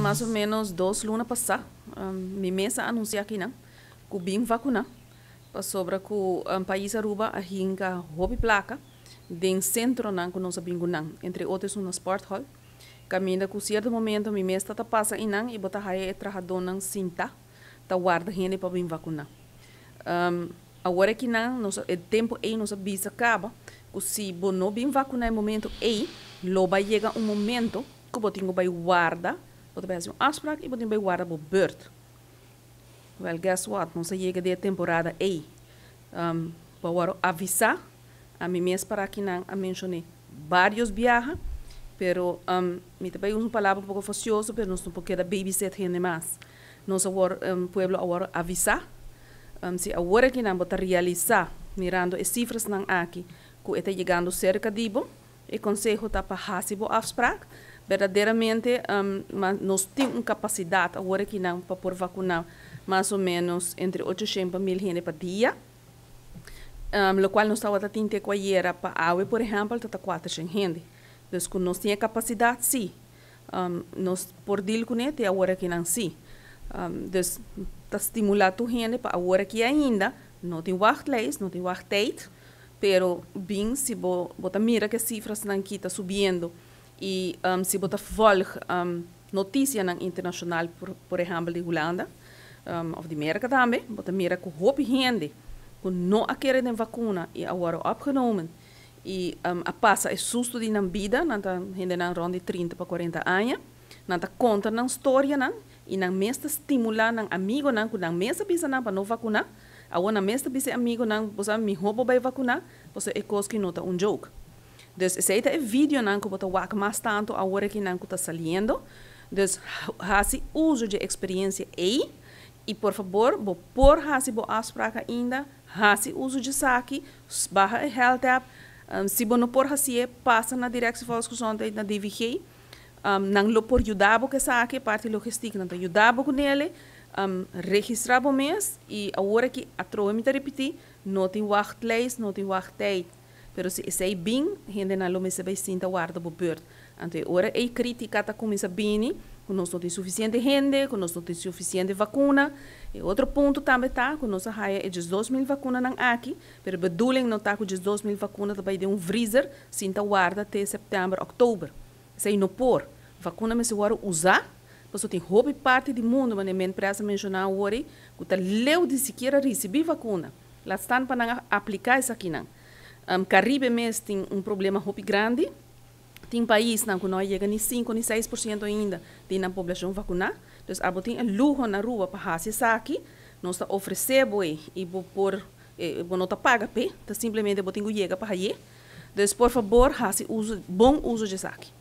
mais ou menos 2 lunas passadas, minha mesa anuncia aqui, não, que bem vacuna, para sobre que o país Aruba a hinga hobby placa, den centro não que nós sabemos não, entre outros no sport hall, caminha que certo momento minha mesa está passa e não e bota aí trabalhador não cinta, tá guarda gente para bem vacuna. Agora que não, o tempo aí nossa bisa acaba, que se você não bem vacuna no momento aí, lo vai chegar momento que você vai guardar, você vai fazer afspraak e você vai guardar para beurt. Well, guess what? Nós chega de temporada aí, para avisar, a mim mesmo para que não a mencionei vários viajes, pero me também uso uma palavra um pouco faciosa, pero nós não podemos babysit gente mais. Nós agora pueblo agora avisar, se agora que não botar realizar, mirando as cifras não aqui, que está chegando cerca de bom, e consejo está para fazer a afspraak, verdadeiramente nós temos uma capacidade agora que não para por vacinar mais ou menos entre 800 mil gente por dia, lo qual nós estamos tentando com a era para a por exemplo, está 400 gente. Então, quando nós temos capacidade, sim, nós por deal com ele, agora que não sim. Então, está estimulando a gente para agora que ainda não tem wachtlijst, não tem wachttijd, pero bem, se você mira que as cifras não está subindo e se você volta notícias internacional, por exemplo, de Holanda, of de América também, você mira que hoop gente que não querem vacuna e agora opgenomen e a passa é susto de na vida, nanta gente na rond de 30 para 40 anos, nanta conta na história nan e na mesta estimular na amigo nan que na mesta bisa na para não vacinar, agora na mesta bisa amigo nan você me roubo vai vacinar, você é coisa que nota joke. Então, esse é vídeo nan que você vai mais tanto agora que nan que está saliendo, então, faça uso de experiência aí e por favor, por fazer boa afspraak ainda, faça uso de saque, barra a health app. Se você não por fazer, passa na direção de discussão na DVG, não lo por ajudar que saque, parte logística, não ajudar com ele, registrar o mês e agora que a troca me repetir, não tem wachtlijst, não tem wachttijd. Mas se é bem, a gente não me sabe se está guarda por beurt. Então, agora é crítica que começa bem, que nós não temos suficiente gente, que nós não temos suficiente vacuna. E outro ponto também está, que nós temos 2.000 vacunas aqui, mas a bedoeling não está com 2.000 vacunas, também de freezer, se está guarda até setembro, outubro. Se não por, vacuna me se agora usar, porque tem hobby parte do mundo, mas a minha empresa mencionar agora, que está leu de sequer receber vacuna. Lá estão para aplicar isso aqui. Caribe mesmo tem problema hobby grande, tem país que não chega nem 5 nem 6% ainda de população vacinada. Então, a tem luxo na rua para fazer isso aqui, nós está oferecendo e por não está paga, simplesmente tem que chegar para aí. Então, por favor, faça bom uso de isso aqui.